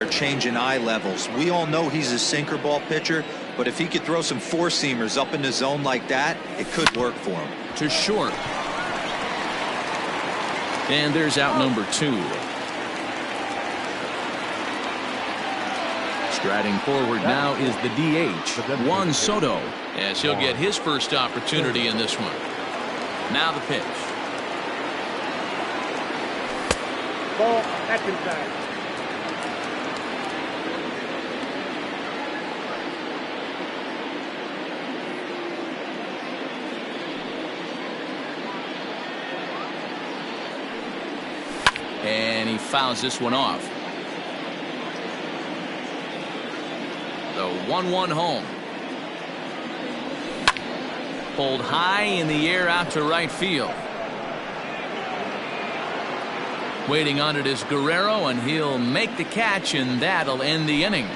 Changing eye levels. We all know he's a sinker ball pitcher, but if he could throw some four-seamers up in the zone like that, it could work for him. To short. And there's out number 2. Striding forward now is the DH, Juan Soto, as he'll get his first opportunity in this one. Now the pitch. Ball, that's inside. And he fouls this one off. The 1-1 home. Pulled high in the air out to right field. Waiting on it is Guerrero, and he'll make the catch, and that'll end the inning.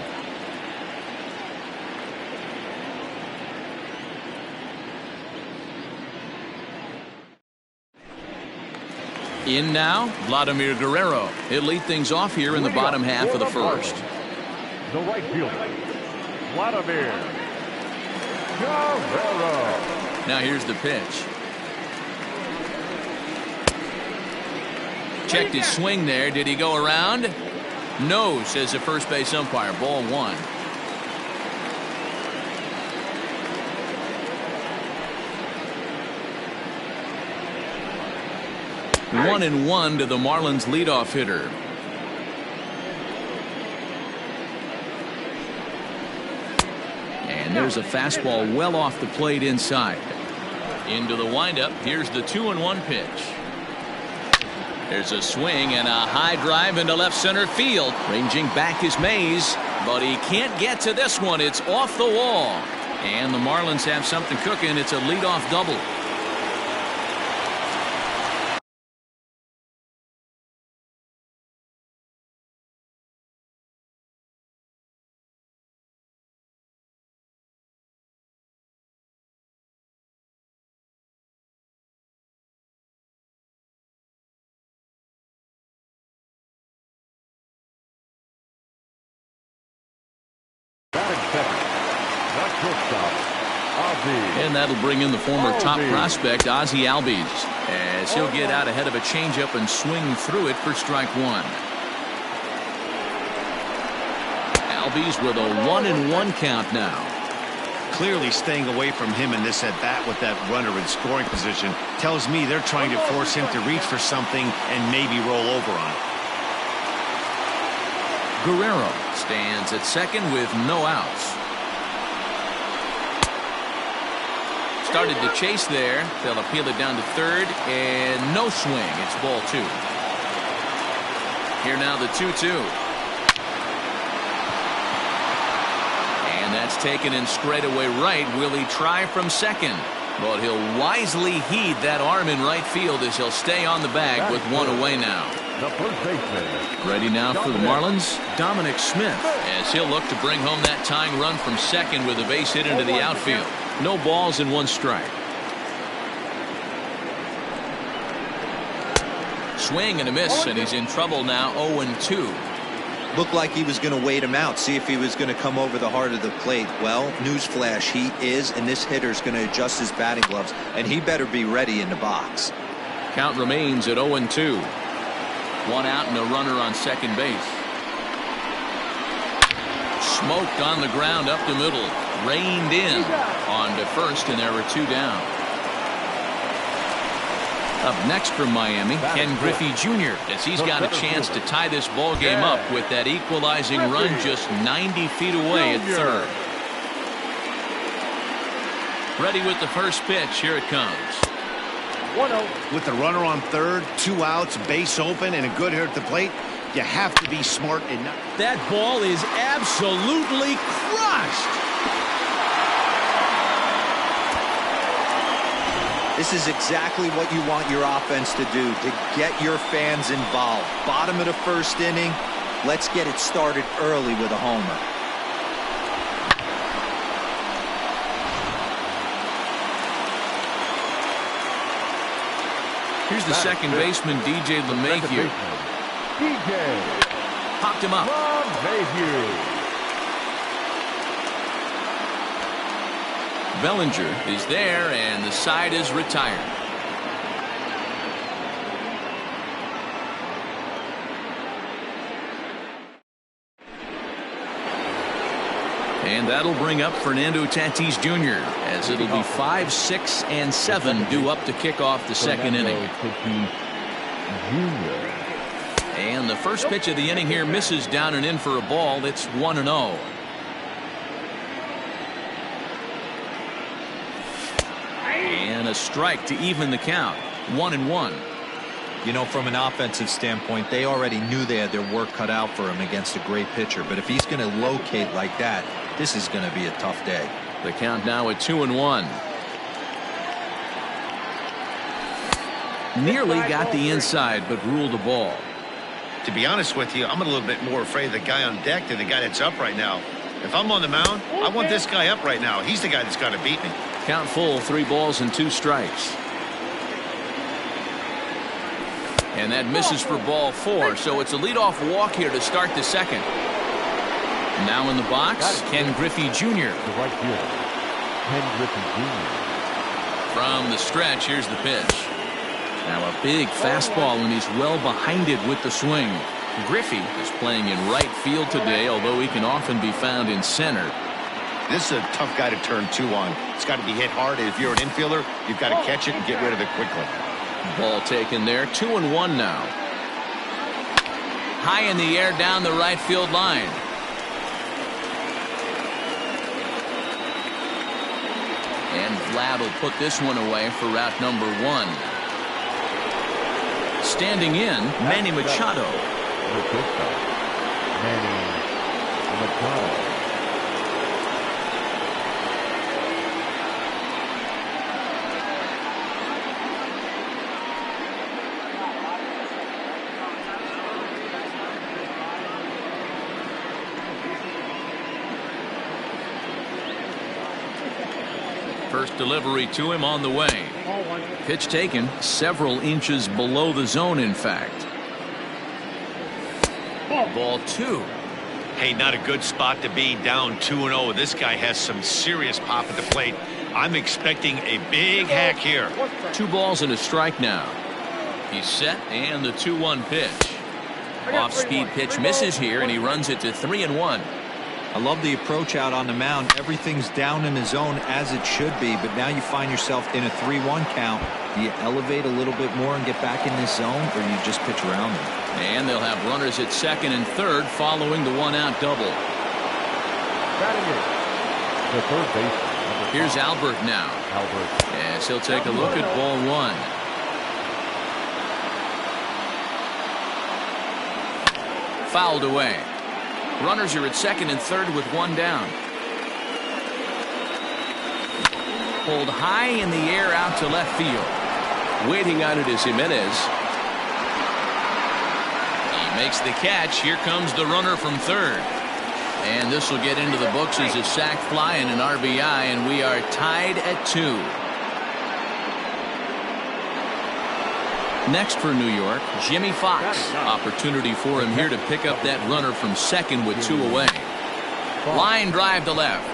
In now, Vladimir Guerrero. He'll lead things off here in the bottom half of the first. The right fielder, Vladimir Guerrero. Now here's the pitch. Checked his swing there. Did he go around? No, says the first base umpire. Ball 1. One and 1 to the Marlins leadoff hitter. And there's a fastball well off the plate inside. Into the windup. Here's the 2-1 pitch. There's a swing and a high drive into left center field. Ranging back is Mays, but he can't get to this one. It's off the wall. And the Marlins have something cooking. It's a leadoff double. And that'll bring in the former top prospect, Ozzie Albies, as he'll get out ahead of a changeup and swing through it for strike 1. Albies with a 1-1 count now. Clearly staying away from him in this at-bat with that runner in scoring position tells me they're trying to force him to reach for something and maybe roll over on it. Guerrero stands at second with no outs. Started to chase there. They'll appeal it down to third, and no swing. It's ball 2. Here now the 2-2. And that's taken in straightaway right. Will he try from second? But he'll wisely heed that arm in right field as he'll stay on the bag with one away now. The first baseman. Ready now for the Marlins, Dominic Smith, as he'll look to bring home that tying run from second with a base hit into the outfield. No balls and 1 strike. Swing and a miss, and he's in trouble now. 0-2. Looked like he was going to wait him out, see if he was going to come over the heart of the plate. Well, newsflash, he is, and this hitter's going to adjust his batting gloves, and he better be ready in the box. Count remains at 0-2. 1 out and a runner on second base. Smoked on the ground up the middle. Reined in on to first, and there were 2 down. Up next from Miami, Ken Griffey Jr., as he's got a chance to tie this ball game up with that equalizing run just 90 feet away at third. Ready with the first pitch. Here it comes. 1-0. With the runner on third, 2 outs, base open, and a good hitter at the plate, you have to be smart and not. That ball is absolutely crushed. This is exactly what you want your offense to do, to get your fans involved. Bottom of the first inning, let's get it started early with a homer. Here's the second baseman, DJ LeMahieu. popped him up. Bellinger is there, and the side is retired. And that'll bring up Fernando Tatis Jr. as it'll be 5, 6, and 7 due up to kick off the second inning. And the first pitch of the inning here misses down and in for a ball. It's 1-0. And a strike to even the count. 1-1. You know, from an offensive standpoint, they already knew they had their work cut out for him against a great pitcher. But if he's going to locate like that, this is going to be a tough day. The count now at 2-1. Nearly got the inside, but ruled the ball. To be honest with you, I'm a little bit more afraid of the guy on deck than the guy that's up right now. If I'm on the mound, I want this guy up right now. He's the guy that's got to beat me. Count full, 3 balls and 2 strikes. And that misses for ball 4, so it's a leadoff walk here to start the second. Now in the box, Ken Griffey Jr. The right fielder, Ken Griffey Jr. From the stretch, here's the pitch. Now a big fastball, and he's well behind it with the swing. Griffey is playing in right field today, although he can often be found in center. This is a tough guy to turn 2 on. It's got to be hit hard, and if you're an infielder, you've got to catch it and get rid of it quickly. Ball taken there, 2-1 now. High in the air down the right field line. And Vlad will put this one away for route number 1. Standing in, Manny Machado. Manny Machado. First delivery to him on the way. Pitch taken several inches below the zone, in fact. Ball 2. Hey, not a good spot to be, down 2-0. This guy has some serious pop at the plate. I'm expecting a big hack here. 2 balls and a strike now. He's set, and the 2-1 pitch. Off-speed pitch misses here, and he runs it to 3-1. I love the approach out on the mound. Everything's down in the zone as it should be, but now you find yourself in a 3-1 count. Do you elevate a little bit more and get back in this zone, or you just pitch around them? And they'll have runners at second and third following the 1-out double. The third baseman. Here's Albert now. Yes, he'll take a look at ball 1. Fouled away. Runners are at second and third with 1 down. Pulled high in the air out to left field. Waiting on it is Jimenez. He makes the catch. Here comes the runner from third. And this will get into the books as a sac fly and an RBI, and we are tied at 2. Next for New York, Jimmy Fox. Opportunity for him here to pick up that runner from second with 2 away. Line drive to left.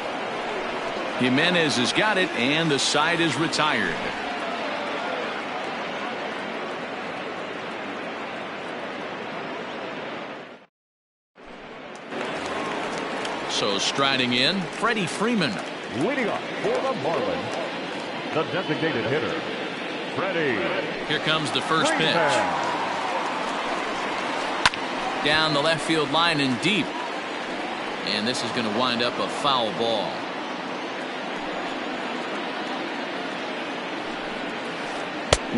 Jimenez has got it, and the side is retired. So striding in, Freddie Freeman. Leading up for the Marlins, the designated hitter, Freddie. Here comes the first pitch. Down the left field line and deep. And this is going to wind up a foul ball.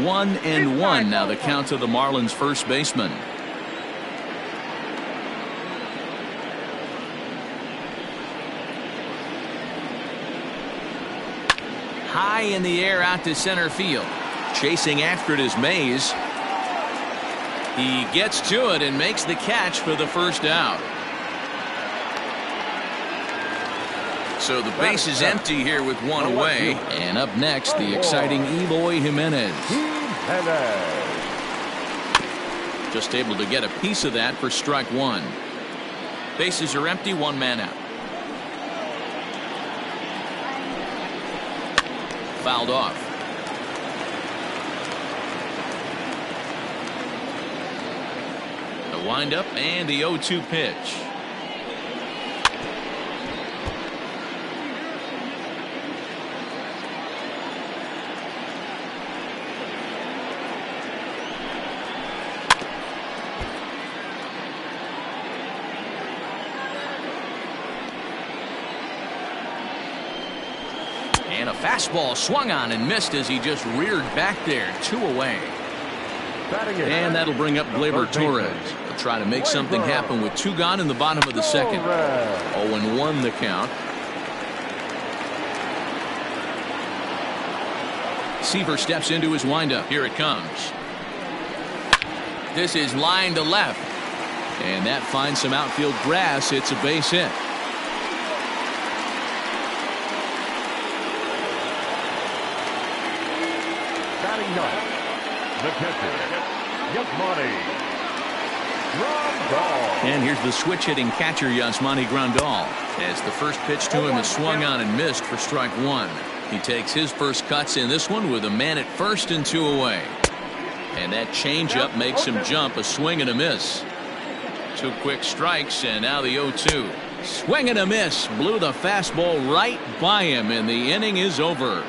One and one now the count to the Marlins first baseman. High in the air out to center field. Chasing after it is Mays. He gets to it and makes the catch for the first out. So the base is empty here with 1 away. And up next, the exciting Eloy Jimenez. Just able to get a piece of that for strike 1. Bases are empty, one man out. Fouled off. The windup and the 0-2 pitch. And a fastball swung on and missed as he just reared back there. 2 away. And that'll bring up Gleyber Torres. He'll try to make something happen with 2 gone in the bottom of the second. 0-1 the count. Seaver steps into his windup. Here it comes. This is line to left. And that finds some outfield grass. It's a base hit. The catcher, Yasmani Grandal. And here's the switch hitting catcher, Yasmani Grandal. As the first pitch to him is swung on and missed for strike 1. He takes his first cuts in this one with a man at first and 2 away. And that changeup makes him jump. A swing and a miss. 2 quick strikes, and now the 0-2. Swing and a miss. Blew the fastball right by him, and the inning is over.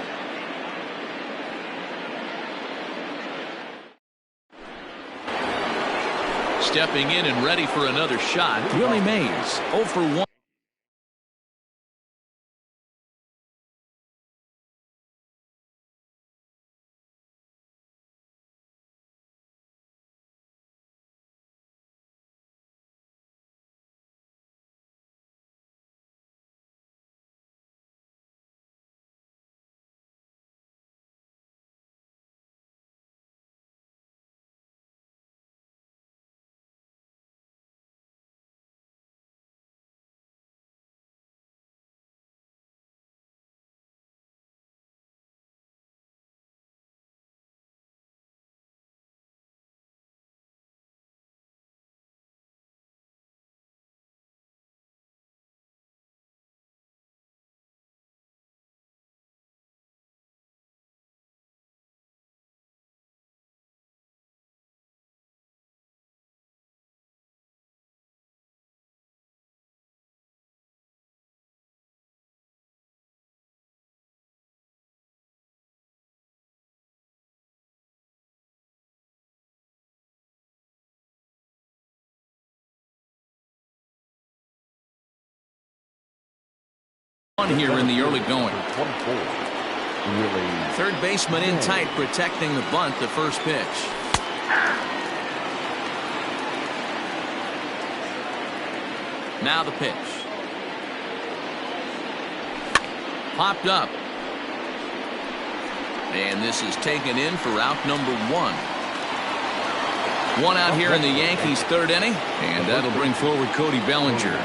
Stepping in and ready for another shot, Willie Mays, 0 for 1. Here in the early going. Third baseman in tight, protecting the bunt. The first pitch. Now the pitch. Popped up. And this is taken in for out number 1. 1 out here in the Yankees' 3rd inning. And that'll bring forward Cody Bellinger.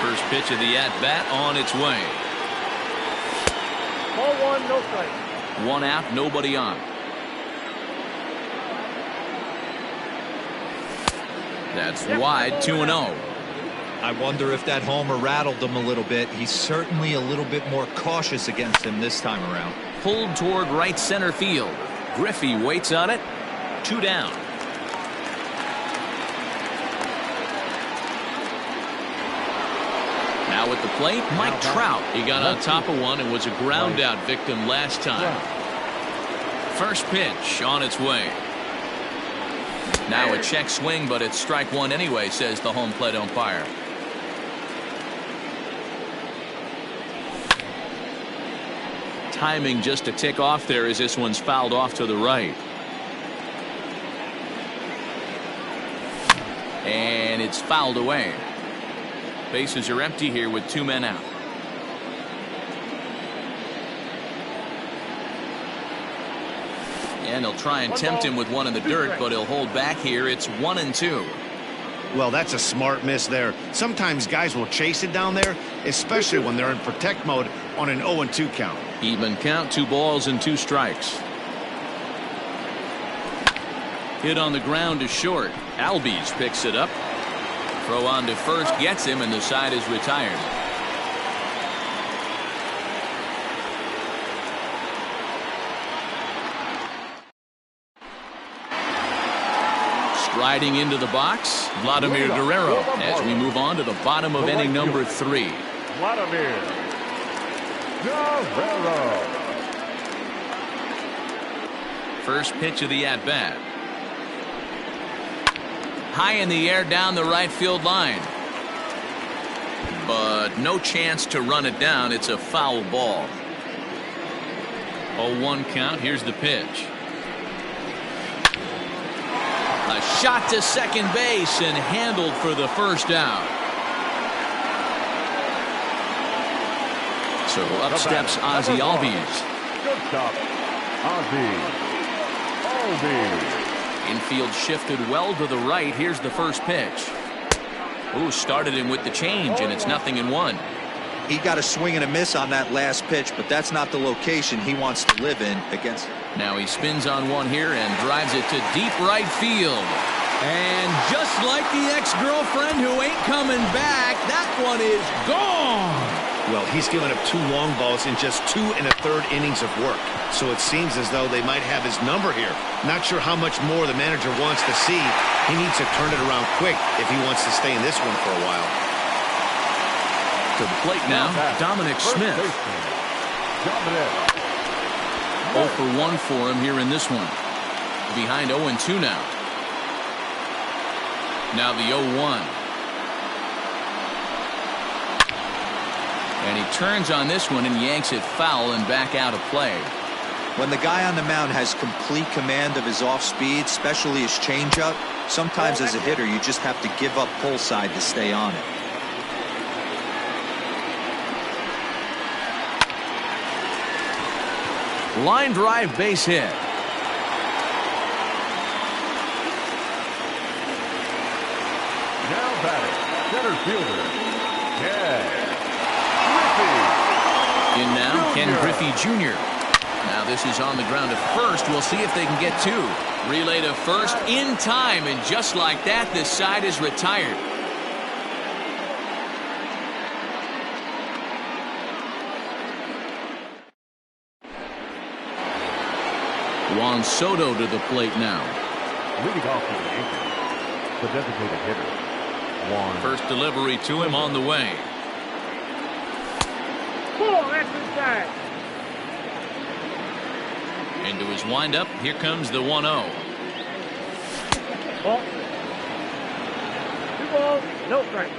First pitch of the at-bat on its way. Ball 1, no strike. 1 out, nobody on. That's wide, 2-0. I wonder if that homer rattled him a little bit. He's certainly a little bit more cautious against him this time around. Pulled toward right center field. Griffey waits on it. 2 down. Now at the plate, Mike Trout. He got on top of one and was a ground out victim last time. First pitch on its way. Now a check swing, but it's strike 1 anyway, says the home plate umpire. Timing just a tick off there as this one's fouled off to the right. And it's fouled away. Bases are empty here with 2 men out. And he'll try and tempt him with one in the dirt, but he'll hold back here. It's 1-2. Well, that's a smart miss there. Sometimes guys will chase it down there, especially when they're in protect mode on an 0-2 count. Even count, 2 balls and 2 strikes. Hit on the ground to short. Albies picks it up. Throw on to first gets him, and the side is retired. Striding into the box, Vladimir Guerrero, as we move on to the bottom of inning number 3. Vladimir Guerrero. First pitch of the at-bat. High in the air down the right field line. But no chance to run it down. It's a foul ball. 0-1 count. Here's the pitch. A shot to second base and handled for the first out. So up steps Ozzie Albies. Good stop, Ozzie Albies. Infield shifted well to the right. Here's the first pitch. Ooh, started him with the change, and it's 0-1. He got a swing and a miss on that last pitch, but that's not the location he wants to live in against. Now he spins on one here and drives it to deep right field. And just like the ex-girlfriend who ain't coming back, that one is gone. Well, he's given up 2 long balls in just 2 1/3 innings of work. So it seems as though they might have his number here. Not sure how much more the manager wants to see. He needs to turn it around quick if he wants to stay in this one for a while. To the plate now, Dominic Smith. 0 for 1 for him here in this one. Behind 0-2 now. Now the 0-1. And he turns on this one and yanks it foul and back out of play. When the guy on the mound has complete command of his off speed, especially his changeup, sometimes as a hitter you just have to give up pull side to stay on it. Line drive, base hit. Now batting, center fielder, Ken In now, Ken Griffey Jr. Now this is on the ground to first. We'll see if they can get 2. Relay to first in time, and just like that, this side is retired. Juan Soto to the plate now. leading off for the Yankees, the designated hitter, Juan. First delivery to him on the way. That's inside. Into his windup. Here comes the 1-0. Ball. 2 balls, no strike.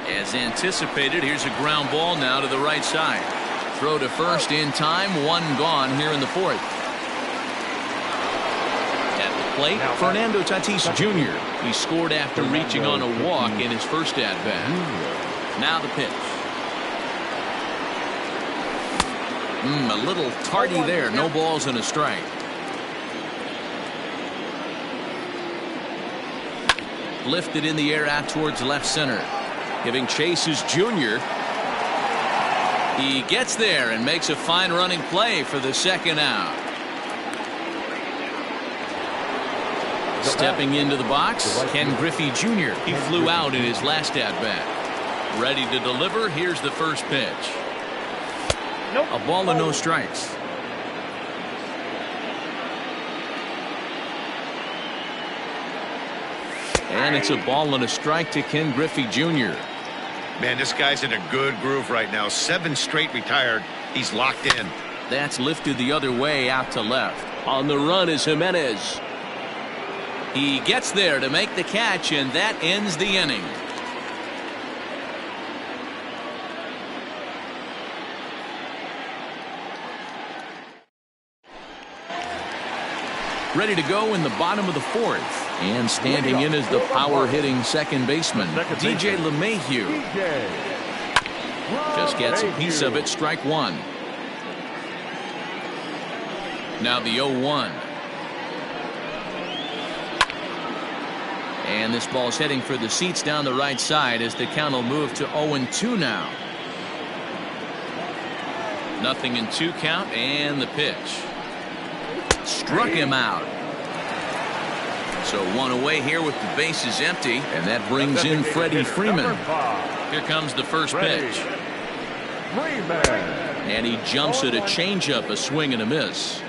As anticipated, here's a ground ball now to the right side. Throw to first in time. 1 gone here in the 4th. At the plate, Fernando Tatis Jr. He scored after reaching on a walk in his first at-bat. Now the pitch. A little tardy there. No balls and a strike. Lifted in the air out towards left center. Giving chase is Jr. He gets there and makes a fine running play for the second out. Stepping into the box, Ken Griffey Jr. He flew out in his last at-bat. Ready to deliver. Here's the first pitch. A ball and no strikes. And it's a ball and a strike to Ken Griffey Jr. Man, this guy's in a good groove right now. 7 straight retired. He's locked in. That's lifted the other way out to left. On the run is Jimenez. He gets there to make the catch, and that ends the inning. Ready to go in the bottom of the 4th. And standing in is the power-hitting second baseman, DJ LeMahieu. Just gets a piece of it, strike 1. Now the 0-1. And this ball's heading for the seats down the right side as the count will move to 0-2 now. 0-2 count, and the pitch. Struck him out. So one away here with the bases empty, and that brings in Freddie Freeman. Here comes the first pitch. And he jumps at a changeup, a swing and a miss.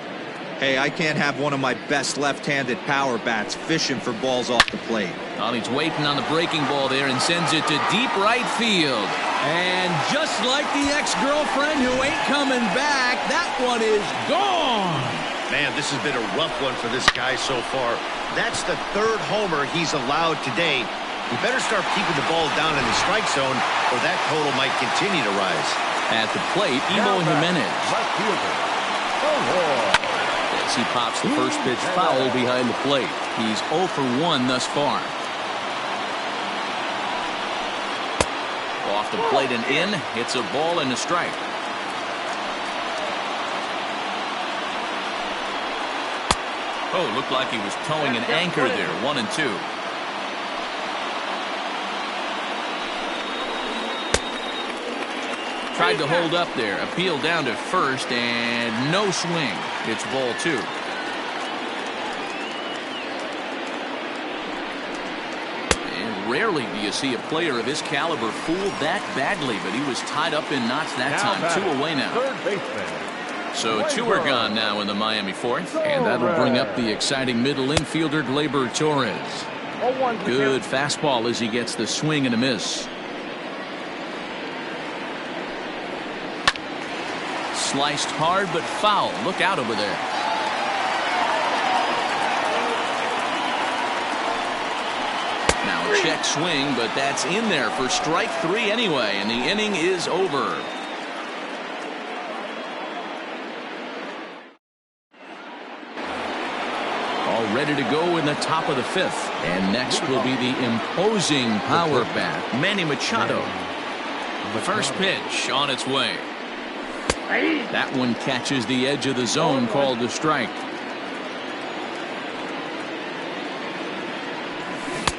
Hey, I can't have one of my best left-handed power bats fishing for balls off the plate. Well, he's waiting on the breaking ball there and sends it to deep right field. And just like the ex-girlfriend who ain't coming back, that one is gone. Man, this has been a rough one for this guy so far. That's the third homer he's allowed today. He better start keeping the ball down in the strike zone, or that total might continue to rise. At the plate, Eloy Jimenez. As he pops the first pitch foul behind the plate. He's 0 for 1 thus far. Off the plate and in. It's a ball and a strike. Oh, looked like he was towing an anchor there. 1-2. Tried to hold up there. Appeal down to first and no swing. It's ball 2. And rarely do you see a player of his caliber fooled that badly, but he was tied up in knots that time. 2 away now. So 2 are gone now in the Miami fourth, and that'll bring up the exciting middle infielder Gleyber Torres. Good fastball as he gets the swing and a miss. Sliced hard but foul. Look out over there. Now a check swing, but that's in there for strike 3 anyway, and the inning is over. All ready to go in the top of the 5th, and next will be the imposing power bat, Manny Machado. The first pitch on its way. That one catches the edge of the zone, called a strike.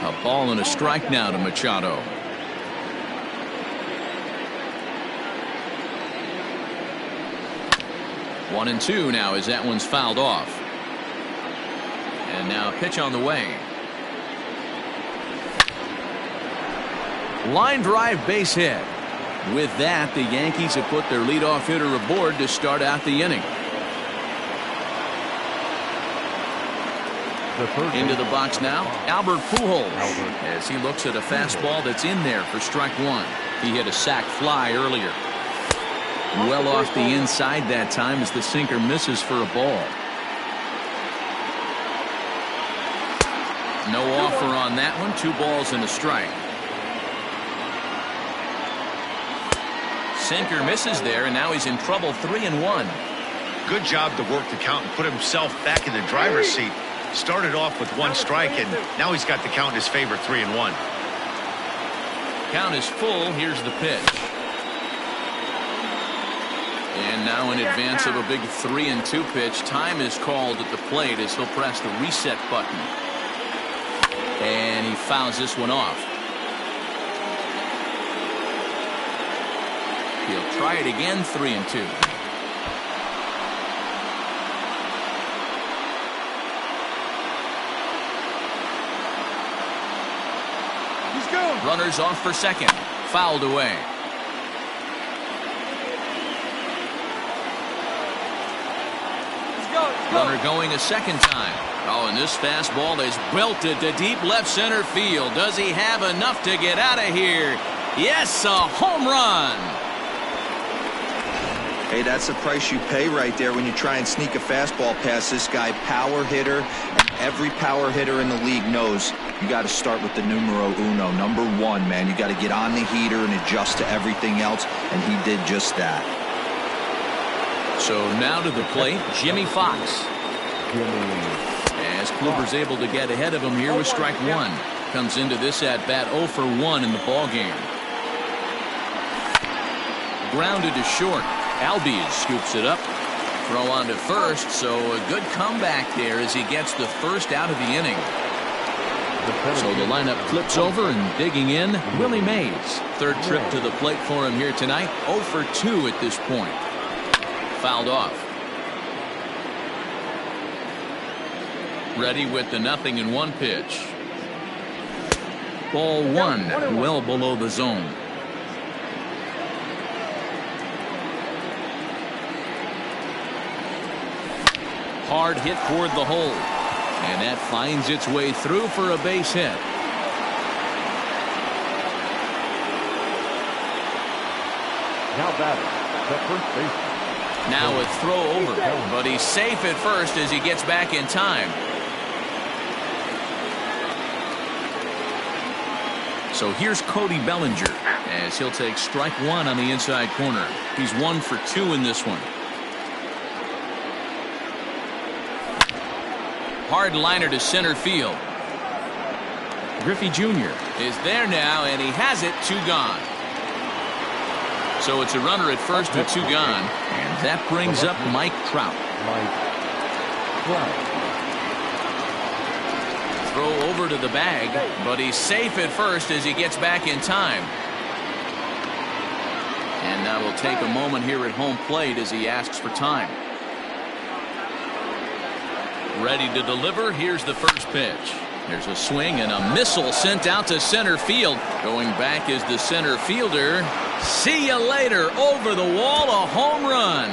A ball and a strike now to Machado. One and two now as that one's fouled off. And now a pitch on the way. Line drive, base hit. With that, the Yankees have put their leadoff hitter aboard to start out the inning. Into the box now, Albert Pujols, as he looks at a fastball that's in there for strike 1. He hit a sac fly earlier. Well off the inside that time as the sinker misses for a ball. No offer on that one. 2 balls and a strike. Sinker misses there, and now he's in trouble. 3-1. Good job to work the count and put himself back in the driver's seat. Started off with 1 strike, and now he's got the count in his favor. 3-1. Count is full. Here's the pitch. And now in advance of a big 3-2 pitch, time is called at the plate as he'll press the reset button. And he fouls this one off. He'll try it again. 3-2. He's going. Runners off for second. Fouled away. Runner going a second time. Oh, and this fastball is belted to deep left center field. Does he have enough to get out of here? Yes, a home run. Hey, that's the price you pay right there when you try and sneak a fastball past this guy. Power hitter, and every power hitter in the league knows you got to start with the numero uno, number 1, man. You got to get on the heater and adjust to everything else, and he did just that. So now to the plate, Jimmy Fox. As Kluber's able to get ahead of him here with strike 1. Comes into this at bat 0 for 1 in the ball game. Grounded to short. Albies scoops it up. Throw on to first, so a good comeback there as he gets the first out of the inning. So the lineup flips over, and digging in, Willie Mays. Third trip to the plate for him here tonight. 0 for 2 at this point. Fouled off. Ready with the 0-1 pitch. Ball 1, well below the zone. Hard hit toward the hole. And that finds its way through for a base hit. Now batting, the first baseman. Now a throw over, but he's safe at first as he gets back in time. So here's Cody Bellinger as he'll take strike 1 on the inside corner. He's 1 for 2 in this one. Hard liner to center field. Griffey Jr. is there now, and he has it. 2 gone. So it's a runner at first with 2 gone, and that brings up Mike Trout. Throw over to the bag, but he's safe at first as he gets back in time. And now we'll take a moment here at home plate as he asks for time. Ready to deliver. Here's the first pitch. There's a swing and a missile sent out to center field. Going back is the center fielder. See you later. Over the wall, a home run.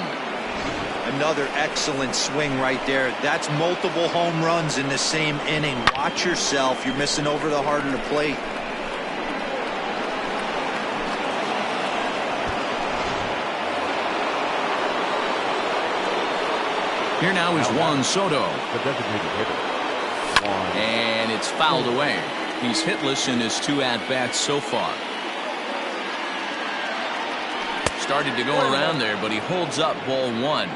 Another excellent swing right there. That's multiple home runs in the same inning. Watch yourself. You're missing over the heart of the plate. Here now is Juan Soto. The designated hitter. And it's fouled away. He's hitless in his 2 at-bats so far. Started to go around there, but he holds up ball 1.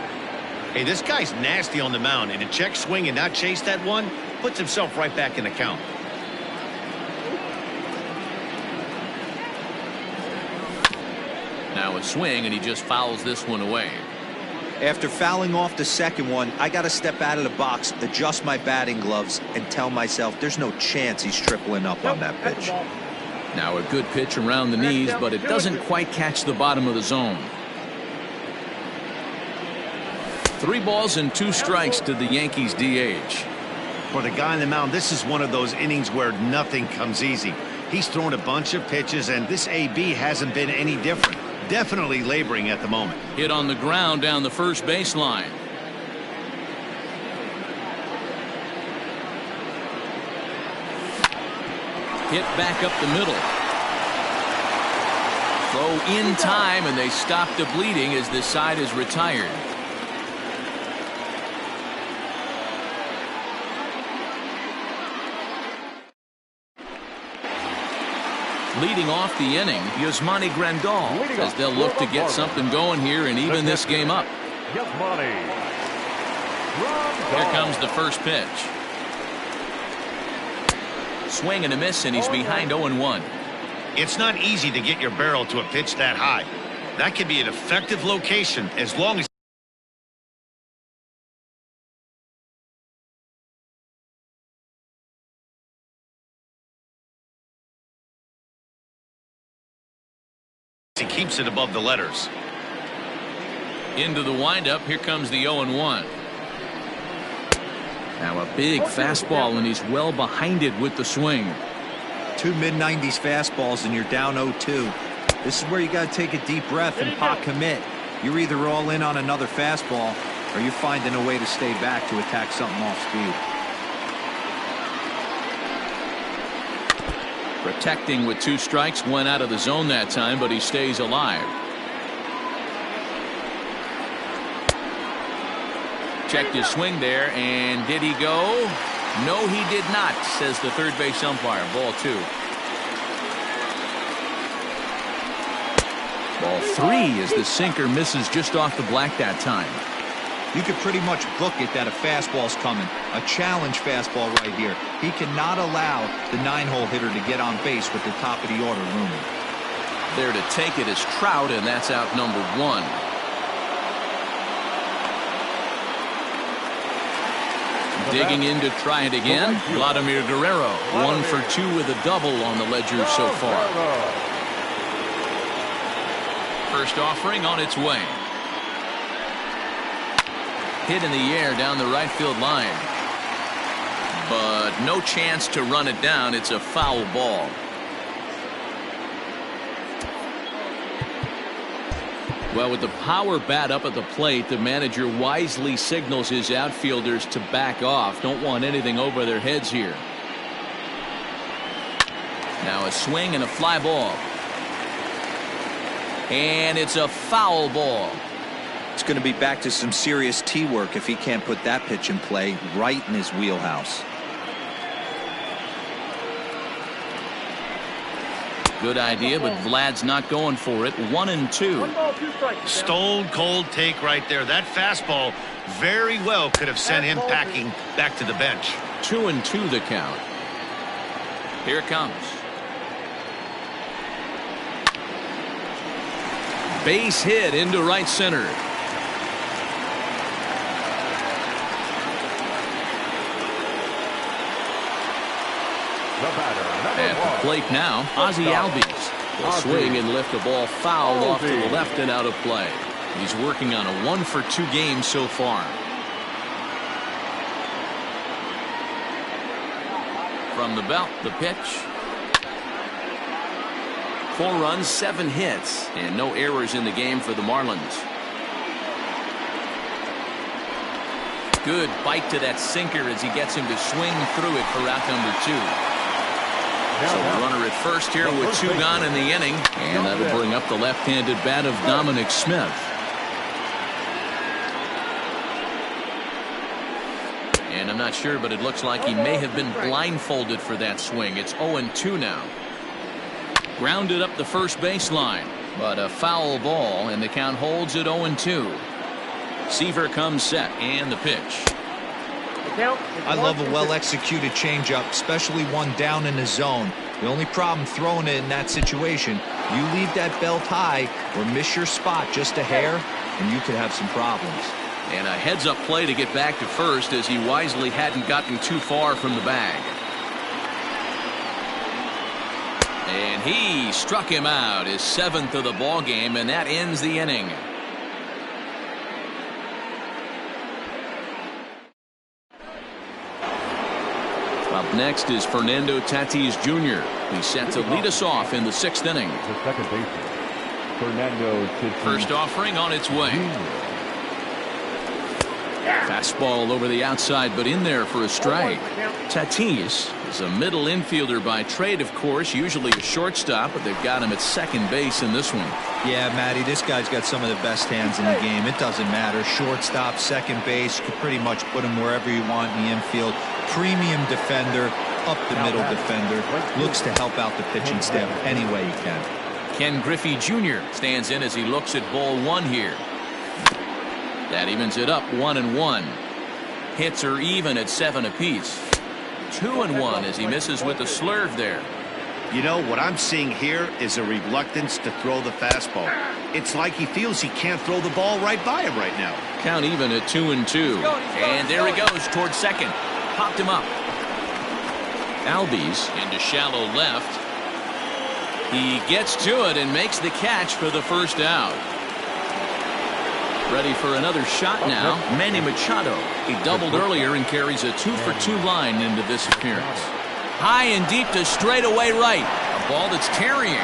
Hey, this guy's nasty on the mound, and to check swing and not chase that one puts himself right back in the count. Now a swing, and he just fouls this one away. After fouling off the second one, I got to step out of the box, adjust my batting gloves, and tell myself there's no chance he's tripling up on that pitch. Now a good pitch around the knees, but it doesn't quite catch the bottom of the zone. 3 balls and 2 strikes to the Yankees DH. For the guy on the mound, this is one of those innings where nothing comes easy. He's thrown a bunch of pitches, and this AB hasn't been any different. Definitely laboring at the moment. Hit on the ground down the first baseline. Hit back up the middle. Throw in time, and they stop the bleeding as this side is retired. Leading off the inning, Yasmani Grandal, as they'll look to get something going here and even this game up. Here comes the first pitch. Swing and a miss, and he's behind 0-1. It's not easy to get your barrel to a pitch that high. That can be an effective location as long as he keeps it above the letters. Into the windup. Here comes the 0-1. Now a big fastball, and he's well behind it with the swing. 2 mid-90s fastballs, and you're down 0-2. This is where you got to take a deep breath and pot commit. You're either all in on another fastball, or you're finding a way to stay back to attack something off speed. Protecting with 2 strikes, went out of the zone that time, but he stays alive. Checked his swing there, and did he go? No, he did not, says the third base umpire. Ball 2. Ball 3 as the sinker misses just off the black that time. You could pretty much book it that a fastball's coming. A challenge fastball right here. He cannot allow the 9-hole hitter to get on base with the top of the order looming. There to take it is Trout, and that's out number 1. Digging in to try it again, Vladimir Guerrero. 1 for 2 with a double on the ledger so far. First offering on its way. Hit in the air down the right field line. but no chance to run it down. It's a foul ball. Well, with the power bat up at the plate, the manager wisely signals his outfielders to back off. Don't want anything over their heads here. Now a swing and a fly ball. And it's a foul ball. It's going to be back to some serious tee work if he can't put that pitch in play right in his wheelhouse. Good idea, but Vlad's not going for it. 1-2. Stone cold take right there. That fastball very well could have sent him packing back to the bench. 2-2 the count. Here it comes. Base hit into right center. At the plate now, Ozzie Albies will swing and lift the ball foul off to the left and out of play. He's working on a 1-for-2 game so far. From the belt, the pitch. 4 runs, 7 hits, and no errors in the game for the Marlins. Good bite to that sinker as he gets him to swing through it for out number 2. So the runner at first here with 2 gone in the inning, and that'll bring up the left-handed bat of Dominic Smith. And I'm not sure, but it looks like he may have been blindfolded for that swing. It's 0-2 now. Grounded up the first baseline, but a foul ball, and the count holds at 0-2. Seaver comes set, and the pitch. I love a well-executed changeup, especially one down in the zone. The only problem throwing it in that situation, you leave that belt high or miss your spot just a hair, and you could have some problems. And a heads-up play to get back to first as he wisely hadn't gotten too far from the bag. And he struck him out, his 7th of the ball game, and that ends the inning. Up next is Fernando Tatis Jr. He's set to lead us off in the 6th inning. The second baseman, Fernando Tatis. First offering on its way. Fastball over the outside, but in there for a strike. Tatis is a middle infielder by trade, of course, usually a shortstop, but they've got him at second base in this one. Yeah, Matty, this guy's got some of the best hands in the game. It doesn't matter. Shortstop, second base, you could pretty much put him wherever you want in the infield. Premium defender, up the middle defender, looks to help out the pitching staff any way he can. Ken Griffey Jr. stands in as he looks at ball 1 here. That evens it up 1-1. Hits are even at 7 apiece. 2-1 as he misses with the slurve there. You know, what I'm seeing here is a reluctance to throw the fastball. It's like he feels he can't throw the ball right by him right now. Count even at 2-2. And there he goes towards second. Popped him up. Albies into shallow left. He gets to it and makes the catch for the first out. Ready for another shot now, Manny Machado. He doubled earlier and carries a 2-for-2 line into this appearance. High and deep to straightaway right. A ball that's carrying.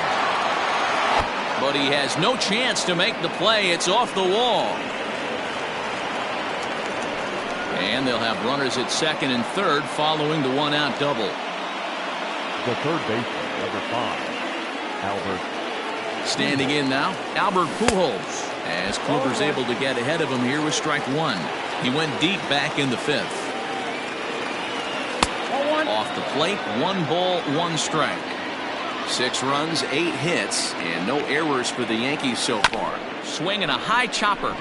But he has no chance to make the play. It's off the wall. And they'll have runners at second and third following the 1-out double. The third baseman, number 5, Albert. Standing in now, Albert Pujols. As Kluber's able to get ahead of him here with strike 1. He went deep back in the 5th. Off the plate, 1 ball, 1 strike. 6 runs, 8 hits, and no errors for the Yankees so far. Swinging a high chopper.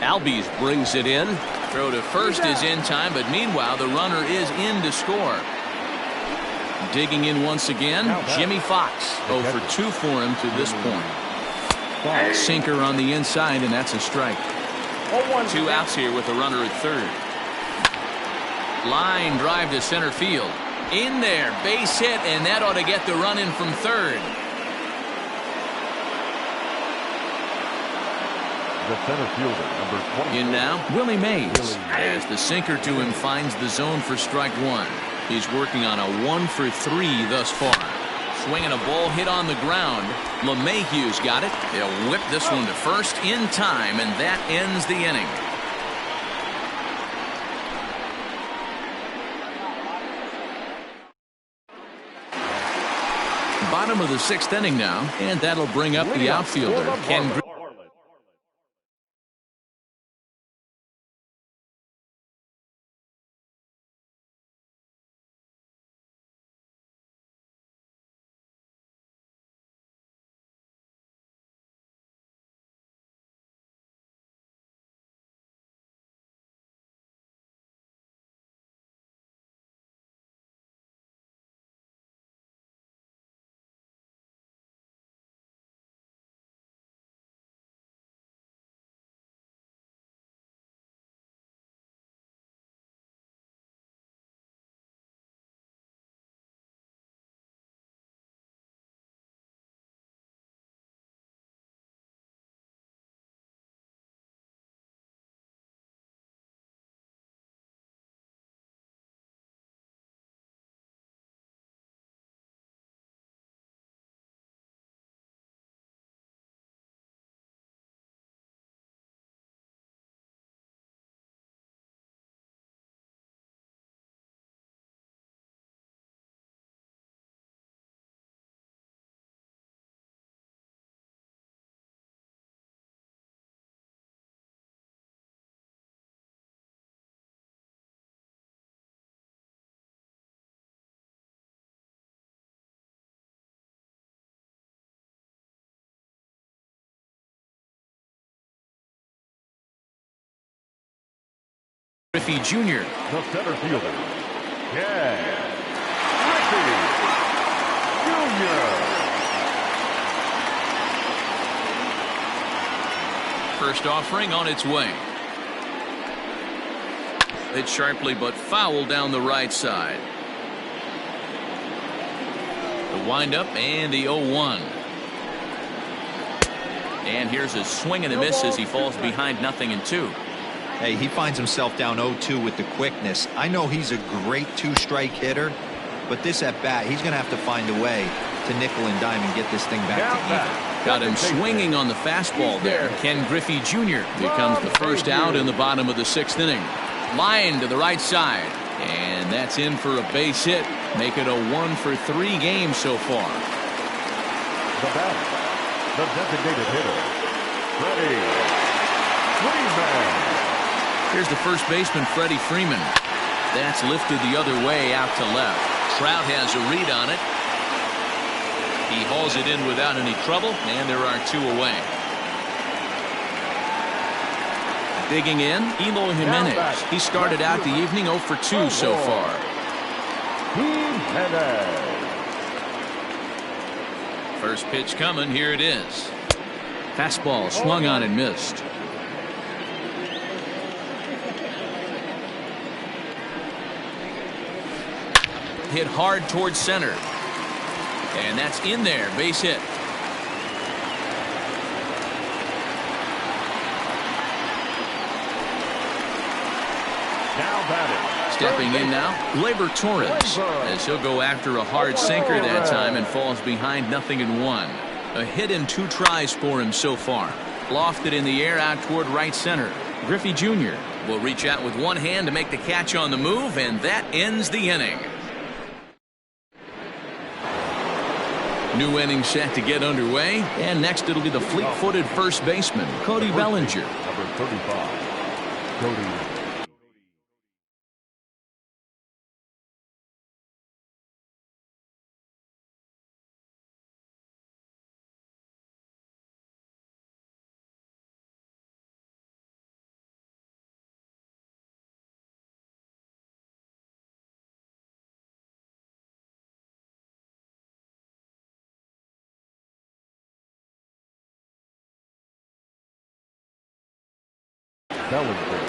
Albies brings it in. Throw to first is in time, but meanwhile the runner is in to score. Digging in once again, Jimmy Fox. 0 for 2 for him to this point. Sinker on the inside, and that's a strike. 2 outs here with a runner at third. Line drive to center field. In there, base hit, and that ought to get the run in from third. the center fielder, number 20. In now, Willie Mays, as the sinker to him finds the zone for strike one. He's working on a 1-for-3 thus far. Swinging a ball hit on the ground. LeMahieu's got it. They'll whip this one to first in time, and that ends the inning. Bottom of the sixth inning now, and that'll bring up the outfielder, Ken Griffey. Griffey Jr. The center fielder, Ken Griffey Jr. First offering on its way. Hit sharply but foul down the right side. The windup and the 0-1. And here's a swing and a miss as he falls behind 0-2. Hey, he finds himself down 0-2 with the quickness. I know he's a great two-strike hitter, but this at bat, he's going to have to find a way to nickel and dime and get this thing back to even. Got him swinging on the fastball there. Ken Griffey Jr. becomes the first out in the bottom of the sixth inning. Line to the right side, and that's in for a base hit. Make it a 1-for-3 game so far. The batter, the designated hitter, Freddie Freeman. Here's the first baseman, Freddie Freeman. That's lifted the other way out to left. Trout has a read on it. He hauls it in without any trouble, and there are two away. Digging in, Eloy Jimenez. He started out the evening 0-for-2 so far. First pitch coming, here it is. Fastball swung on and missed. Hit hard towards center. And that's in there, base hit. Now batting. Stepping in now, Gleyber Torres, as he'll go after a hard sinker that time and falls behind 0-1. A hit in 2 tries for him so far. Lofted in the air out toward right center. Griffey Jr. will reach out with one hand to make the catch on the move, and that ends the inning. New inning set to get underway, and next it'll be the fleet-footed first baseman, Cody Bellinger. Number 35, Cody. Bellwetherr.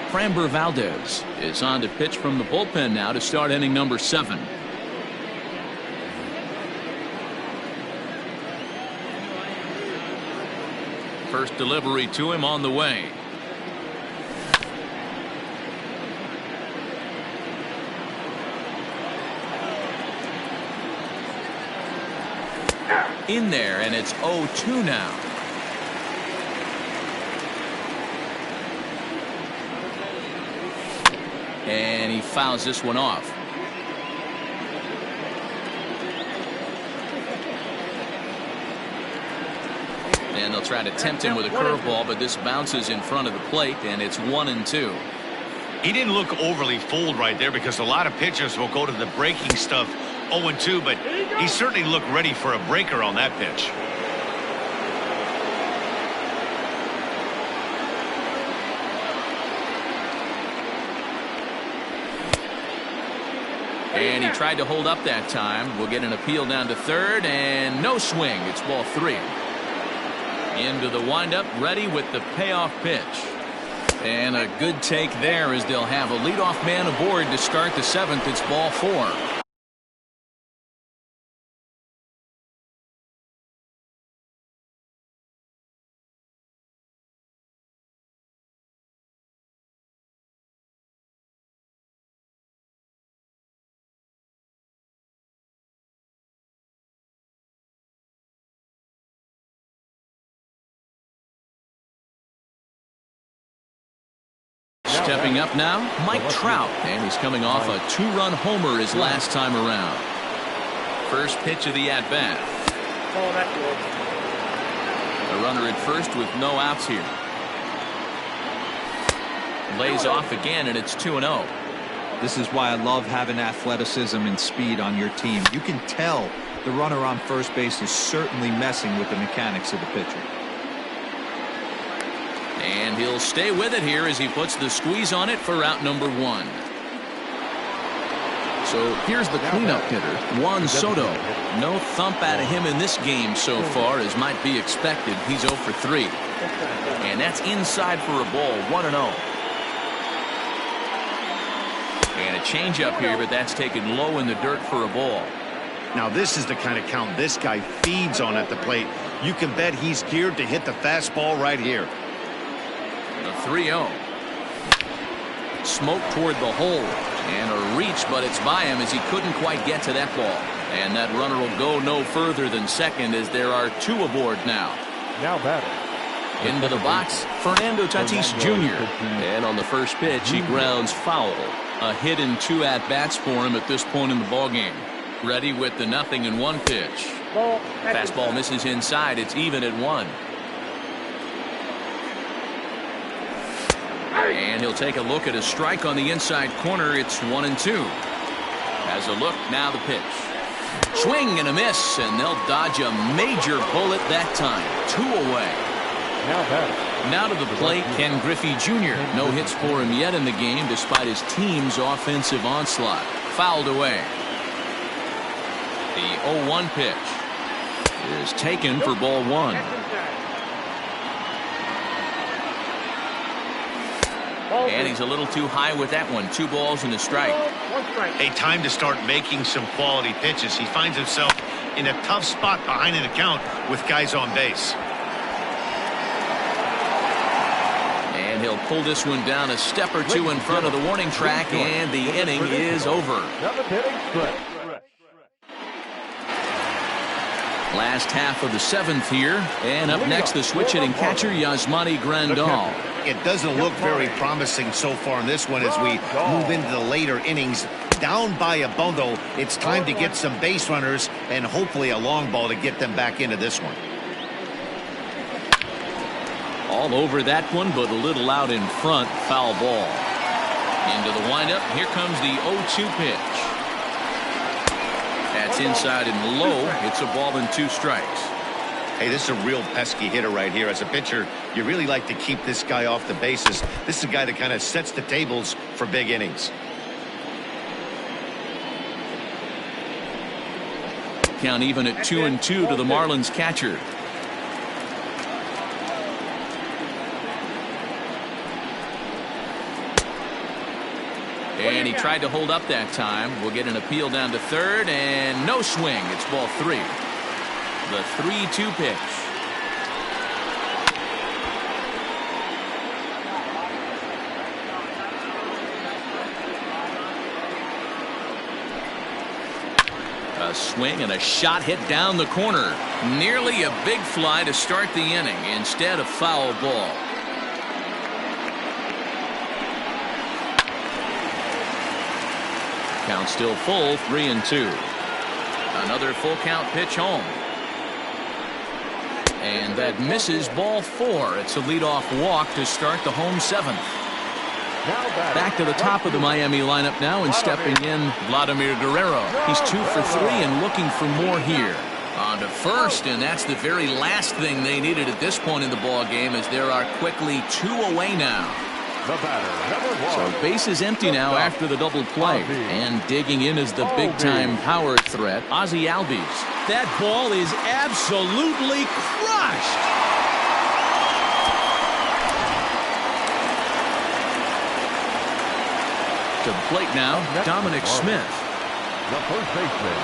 Framber Valdez is on to pitch from the bullpen now to start inning number 7. First delivery to him on the way. In there, and it's 0-2 now. And he fouls this one off. And they'll try to tempt him with a curveball, but this bounces in front of the plate, and it's 1-2. He didn't look overly fooled right there because a lot of pitchers will go to the breaking stuff 0-2, but he certainly looked ready for a breaker on that pitch. And he tried to hold up that time. We'll get an appeal down to third, and no swing. It's ball 3. Into the windup, ready with the payoff pitch. And a good take there as they'll have a leadoff man aboard to start the 7th. It's ball 4. Stepping up now, Mike Trout, and he's coming off a 2-run homer his last time around. First pitch of the at-bat. A runner at first with no outs here. Lays off again, and it's 2-0. This is why I love having athleticism and speed on your team. You can tell the runner on first base is certainly messing with the mechanics of the pitcher. And he'll stay with it here as he puts the squeeze on it for out number 1. So here's the cleanup hitter, Juan Soto. No thump out of him in this game so far, as might be expected. He's 0 for 3. And that's inside for a ball, 1-0. And a changeup here, but that's taken low in the dirt for a ball. Now this is the kind of count this guy feeds on at the plate. You can bet he's geared to hit the fastball right here. A 3-0. Smoke toward the hole, and a reach, but it's by him as he couldn't quite get to that ball. And that runner will go no further than second as there are 2 aboard now. Now batting. Into the box, Fernando Tatis Jr. And on the first pitch, he grounds foul. A hit and 2 at-bats for him at this point in the ballgame. Ready with the 0-1 pitch. Fastball misses inside. It's even at 1. And he'll take a look at a strike on the inside corner. It's 1-2. Has a look, now the pitch. Swing and a miss, and they'll dodge a major bullet that time. 2 away. Now to the plate, Ken Griffey Jr. No hits for him yet in the game despite his team's offensive onslaught. Fouled away. The 0-1 pitch is taken for ball 1. And he's a little too high with that one. 2 balls and a strike. A time to start making some quality pitches. He finds himself in a tough spot behind an account with guys on base. And he'll pull this one down a step or 2 in front of the warning track, and the inning is over. Last half of the 7th here, and up next the switch hitting catcher Yasmani Grandal. It doesn't look very promising so far in this one as we move into the later innings. Down by a bundle, it's time to get some base runners and hopefully a long ball to get them back into this one. All over that one, but a little out in front. Foul ball. Into the windup. Here comes the 0-2 pitch. That's inside and low. It's a ball and 2 strikes. Hey, this is a real pesky hitter right here. As a pitcher, you really like to keep this guy off the bases. This is a guy that kind of sets the tables for big innings. Count even at 2-2 to the Marlins catcher. And he tried to hold up that time. We'll get an appeal down to third, and no swing. It's ball 3. The 3-2 pitch. swing and a shot hit down the corner. Nearly a big fly to start the inning. Instead, a foul ball. Count still full, 3-2. Another full count pitch home. And that misses, ball 4. It's a leadoff walk to start the home 7th. Back to the top of the Miami lineup now, and stepping in, Vladimir Guerrero. He's 2 for 3 and looking for more here. On to first, and that's the very last thing they needed at this point in the ball game, as there are quickly 2 away now. So base is empty now after the double play, and digging in is the big-time power threat, Ozzie Albies. That ball is absolutely crushed. To the plate now, Dominic Smith. The first baseman.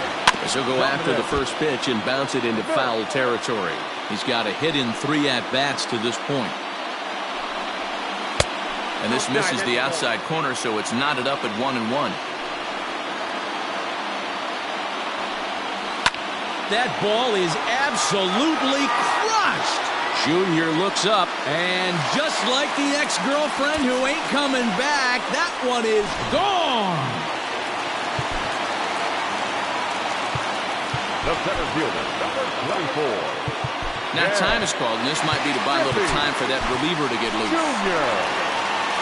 He'll go after the first pitch and bounce it into foul territory. He's got a hit in 3 at-bats to this point. And this misses the outside corner, so it's knotted up at 1-1. That ball is absolutely crushed. Junior looks up, and just like the ex-girlfriend who ain't coming back, that one is gone. The center fielder, number 24. Now time is called, and this might be to buy a little time for that reliever to get loose. Junior.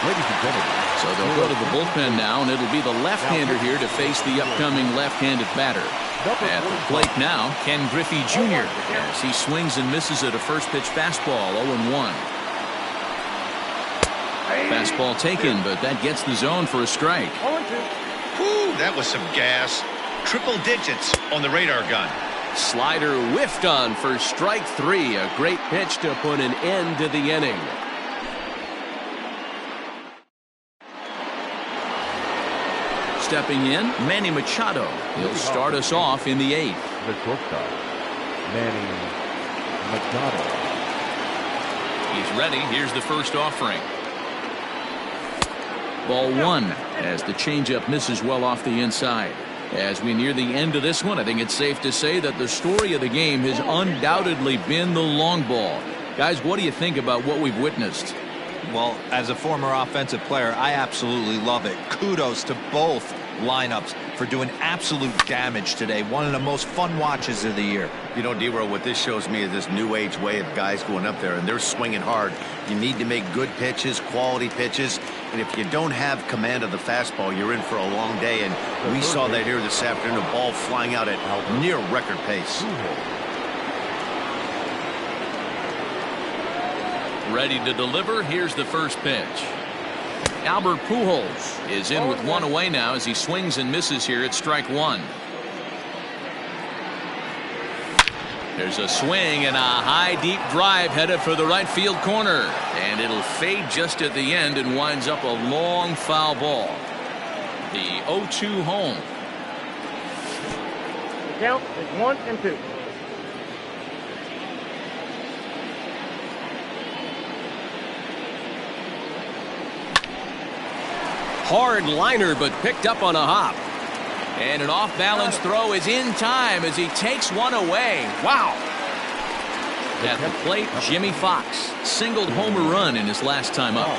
Ladies and gentlemen. So they'll go to the bullpen now, and it'll be the left-hander here to face the upcoming left-handed batter. At the plate now, Ken Griffey Jr. as he swings and misses at a first-pitch fastball, 0-1. Fastball taken, but that gets the zone for a strike. Whew, that was some gas. Triple digits on the radar gun. Slider whiffed on for strike 3. A great pitch to put an end to the inning. Stepping in, Manny Machado. He'll start us off in the 8th. The shortstop, Manny Machado. He's ready. Here's the first offering. Ball 1 as the changeup misses well off the inside. As we near the end of this one, I think it's safe to say that the story of the game has undoubtedly been the long ball. Guys, what do you think about what we've witnessed? Well, as a former offensive player, I absolutely love it. Kudos to both lineups for doing absolute damage today. One of the most fun watches of the year. You know, D-Row, what this shows me is this new age way of guys going up there, and they're swinging hard. You need to make good pitches, quality pitches, and if you don't have command of the fastball, you're in for a long day, and we saw that here this afternoon, a ball flying out at near record pace. Ready to deliver. Here's the first pitch. Albert Pujols is in with 1 away now as he swings and misses here at strike 1. There's a swing and a high deep drive headed for the right field corner, and it'll fade just at the end and winds up a long foul ball. The 0-2 home. The count is 1-2. Hard liner, but picked up on a hop. And an off-balance throw is in time as he takes one away. Wow. At the plate, Jimmy Fox singled homer run in his last time up.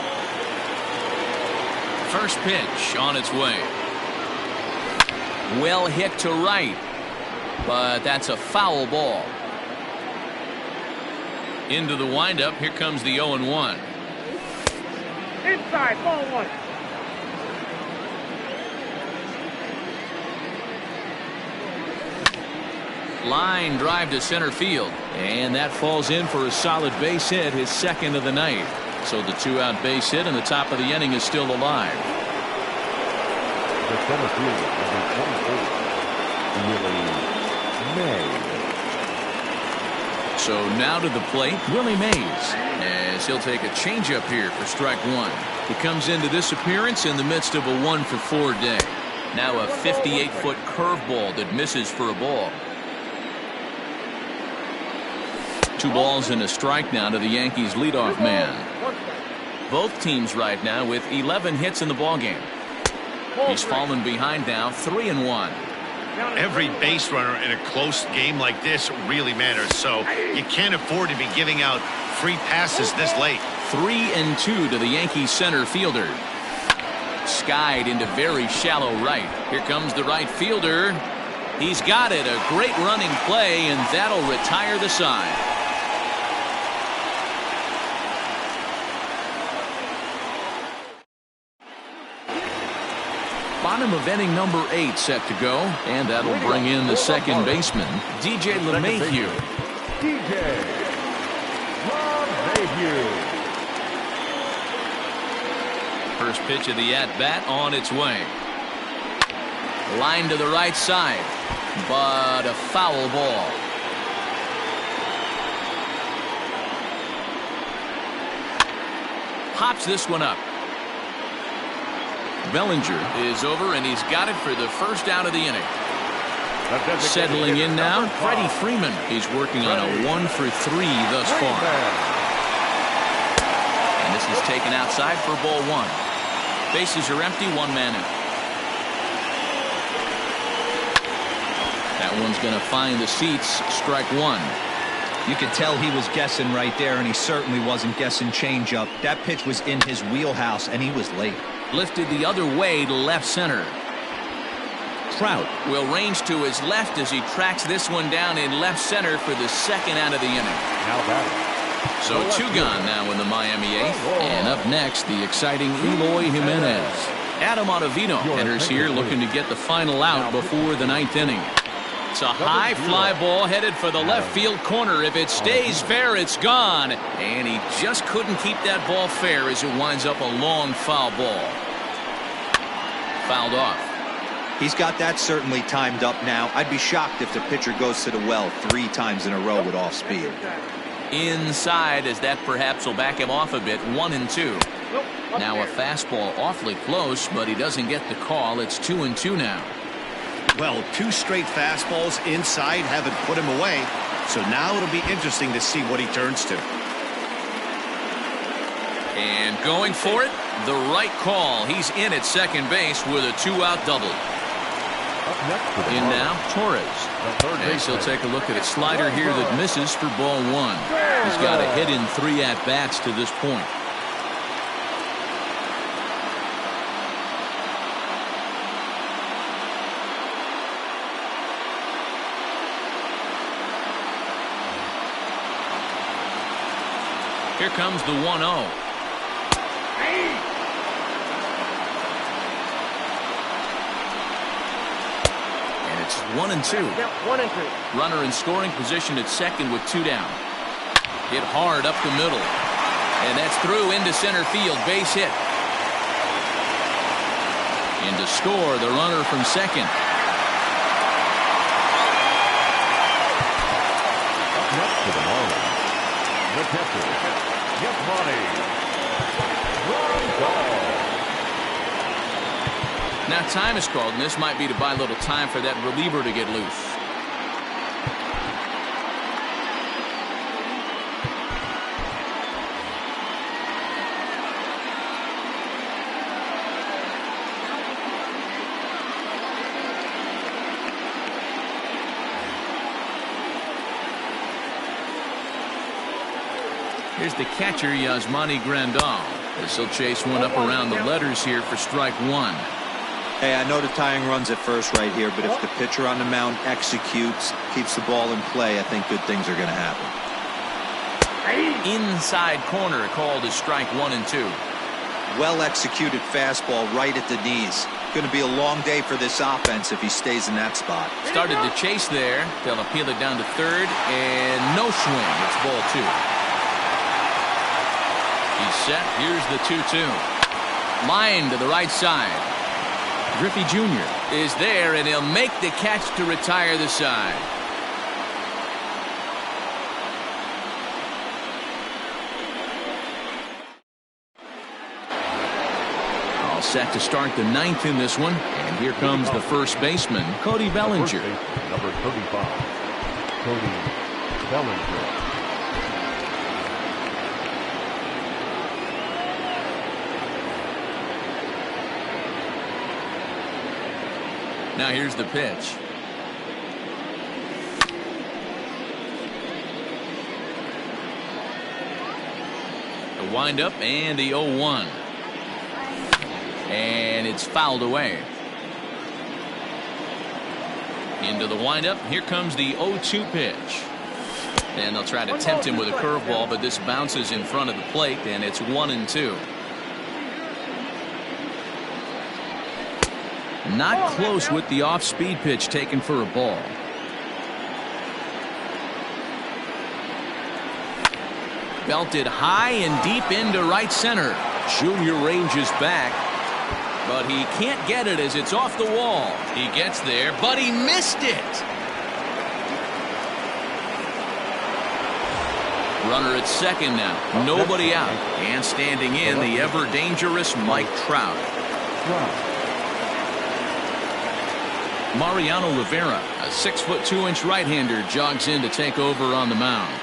First pitch on its way. Well hit to right, but that's a foul ball. Into the windup, here comes the 0-1. Inside, ball 1. Line drive to center field, and that falls in for a solid base hit, his second of the night. So the 2-out base hit and the top of the inning is still alive. The center fielder, number 24, Willie Mays. So now to the plate, Willie Mays, as he'll take a changeup here for strike 1. He comes into this appearance in the midst of a 1-for-4 day. Now a 58-foot curveball that misses for a ball. 2 balls and a strike now to the Yankees leadoff man. Both teams right now with 11 hits in the ballgame. He's fallen behind now, 3-1. Every base runner in a close game like this really matters, so you can't afford to be giving out free passes this late. 3-2 to the Yankees center fielder. Skied into very shallow right. Here comes the right fielder. He's got it. A great running play, and that'll retire the side. Bottom of inning number 8 set to go, and that'll bring in the second baseman, DJ LeMahieu. DJ LeMahieu. First pitch of the at-bat on its way. Line to the right side, but a foul ball. Pops this one up. Bellinger is over, and he's got it for the first out of the inning. Settling in now, Freddie Freeman. He's working on a 1 for 3 thus far. And this is taken outside for ball 1. Bases are empty, 1 man out. That one's going to find the seats. Strike 1. You could tell he was guessing right there, and he certainly wasn't guessing changeup. That pitch was in his wheelhouse, and he was late. Lifted the other way to left center. Trout will range to his left as he tracks this one down in left center for the second out of the inning. Now batting. So 2 gone now in the Miami 8th. And up next, the exciting Eloy Jimenez. Adam Ottavino enters here looking to get the final out before the 9th inning. It's a high fly ball headed for the left field corner. If it stays fair, it's gone. And he just couldn't keep that ball fair as it winds up a long foul ball. Fouled off. He's got that certainly timed up now. I'd be shocked if the pitcher goes to the well 3 times in a row with off speed. Inside, as that perhaps will back him off a bit. 1-2. Now a fastball awfully close, but he doesn't get the call. It's 2-2 now. Well, 2 straight fastballs inside haven't put him away, so now it'll be interesting to see what he turns to. And going for it, the right call. He's in at second base with a 2-out double. In now, Torres. Next, he'll take a look at a slider here that misses for ball 1. He's got a hit in 3 at-bats to this point. Here comes the 1-0. And it's 1-2. 1-2. Runner in scoring position at second with 2 down. Hit hard up the middle. And that's through into center field. Base hit. And to score, the runner from second. Up next to the Marlins. The catcher, Yasmani Grandal. Now time is called, and this might be to buy a little time for that reliever to get loose. Here's the catcher, Yasmani Grandal. As he'll chase one up around the letters here for strike 1. Hey, I know the tying run's at first right here, but if the pitcher on the mound executes, keeps the ball in play, I think good things are going to happen. Inside corner called as strike 1 and 2. Well executed fastball right at the knees. Going to be a long day for this offense if he stays in that spot. Started to chase there. They'll appeal it down to third, and no swing. It's ball 2. He's set. Here's the 2-2. Line to the right side. Griffey Jr. is there, and he'll make the catch to retire the side. All set to start the 9th in this one, and here comes the first baseman, Cody Bellinger. Number 35, Cody Bellinger. Now here's the pitch. windup and the 0-1. And it's fouled away. Into the windup. Here comes the 0-2 pitch. And they'll try to tempt him with a curveball, but this bounces in front of the plate, and it's 1-2. Not close with the off-speed pitch taken for a ball. Belted high and deep into right center. Junior ranges back, but he can't get it as it's off the wall. He gets there, but he missed it. Runner at second now. Nobody out. And standing in, the ever-dangerous Mike Trout. Mariano Rivera, a 6'2" right-hander, jogs in to take over on the mound.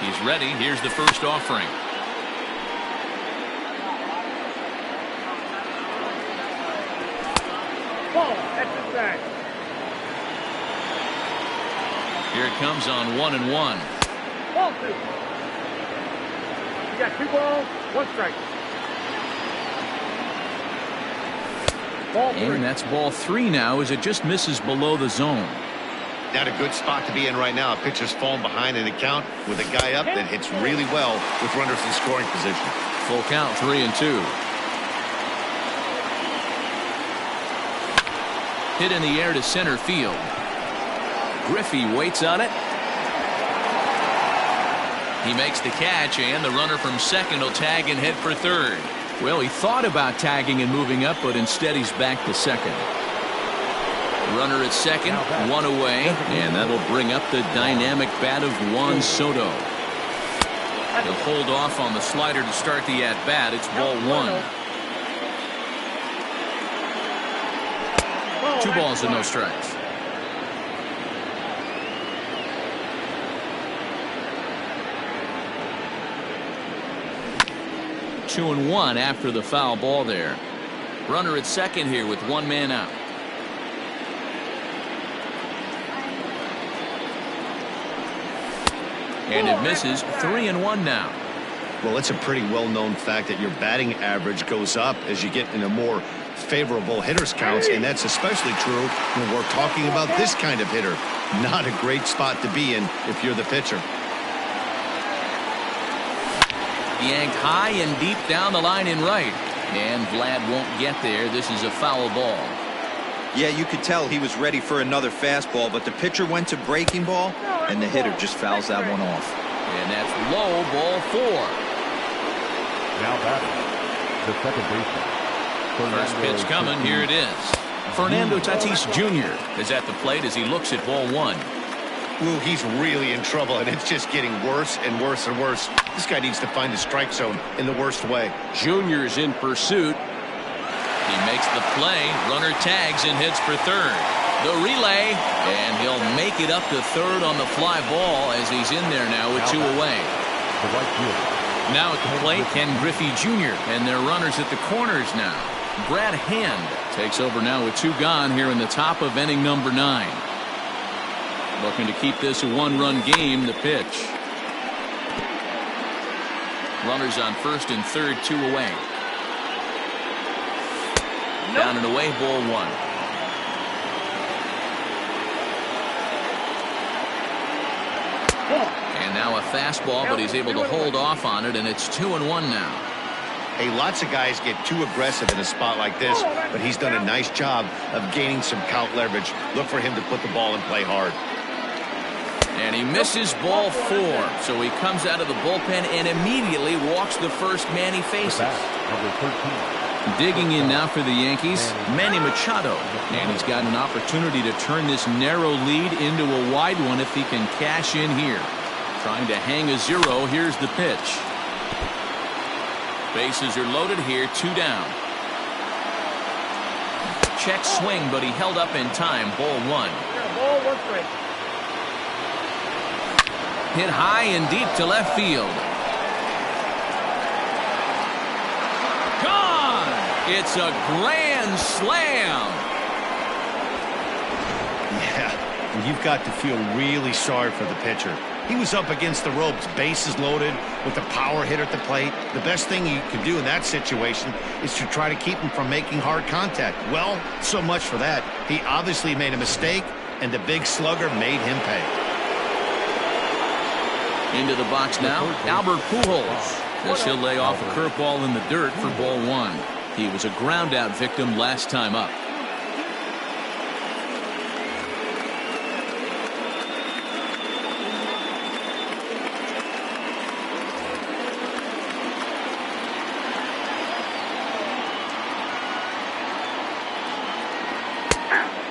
He's ready. Here's the first offering. Here it comes on 1-1. Ball 2. You got 2 balls, 1 strike. Ball 3. And that's ball 3 now as it just misses below the zone. Not a good spot to be in right now. A pitcher's falling behind in the count with a guy up that hits really well with runners in scoring position. Full count, 3-2. Hit in the air to center field. Griffey waits on it. He makes the catch, and the runner from second will tag and head for third. Well, he thought about tagging and moving up, but instead he's back to second. Runner at second, 1 away, and that'll bring up the dynamic bat of Juan Soto. He'll hold off on the slider to start the at-bat. It's ball 1. 2 balls and no strikes. Two and 1 after the foul ball there. Runner at second here with 1 man out. And it misses. 3-1 now. Well, it's a pretty well-known fact that your batting average goes up as you get into more favorable hitters counts, and that's especially true when we're talking about this kind of hitter. Not a great spot to be in if you're the pitcher. Yanked high and deep down the line in right, and Vlad won't get there. This is a foul ball. Yeah, you could tell he was ready for another fastball, but the pitcher went to breaking ball, and the hitter just fouls that one off. And that's low, ball 4. Now batting, the second baseman. First pitch coming. Here it is. Fernando Tatis Jr. is at the plate as he looks at ball 1. Ooh, he's really in trouble, and it's just getting worse and worse and worse. This guy needs to find the strike zone in the worst way. Junior's in pursuit. He makes the play. Runner tags and heads for third. The relay, and he'll make it up to third on the fly ball as he's in there now with 2 away. Now at the plate, Ken Griffey Jr. and their runners at the corners now. Brad Hand takes over now with 2 gone here in the top of inning number 9. Looking to keep this a 1-run game. The pitch. Runners on first and third, 2 away. Down and away, ball 1. And now a fastball, but he's able to hold off on it, and it's 2-1 now. Hey, lots of guys get too aggressive in a spot like this, but he's done a nice job of gaining some count leverage. Look for him to put the ball in play hard. And he misses ball 4, so he comes out of the bullpen and immediately walks the first man he faces. Number 13. Digging in now for the Yankees, Manny Machado. And he's got an opportunity to turn this narrow lead into a wide one if he can cash in here. Trying to hang a 0. Here's the pitch. Bases are loaded here, 2 down. Check swing, but he held up in time. Ball 1. Ball 1 strike. Hit high and deep to left field. Gone! It's a grand slam. Yeah, and you've got to feel really sorry for the pitcher. He was up against the ropes, bases loaded, with a power hitter at the plate. The best thing you can do in that situation is to try to keep him from making hard contact. Well, so much for that. He obviously made a mistake, and the big slugger made him pay. Into the box now, Albert Pujols, as he'll lay off a curveball in the dirt for ball one. He was a ground-out victim last time up.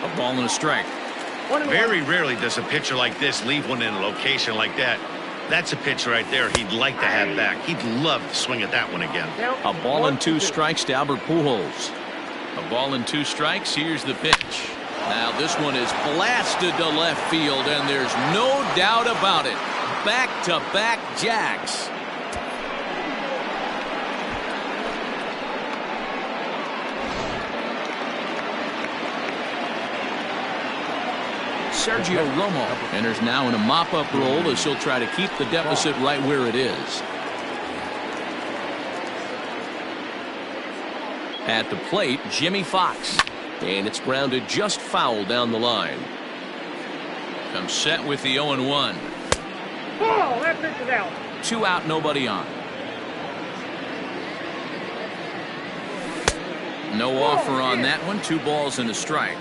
A ball and a strike. Very rarely does a pitcher like this leave one in a location like that. That's a pitch right there he'd like to have back. He'd love to swing at that one again. A ball and 2 strikes to Albert Pujols. A ball and 2 strikes. Here's the pitch. Now this one is blasted to left field, and there's no doubt about it. Back-to-back jacks. Sergio Romo enters now in a mop-up role as he'll try to keep the deficit right where it is. At the plate, Jimmy Fox. And it's grounded just foul down the line. Comes set with the 0-1. Ball, that pitch is out. 2 out, nobody on. No offer on that one. 2 balls and a strike.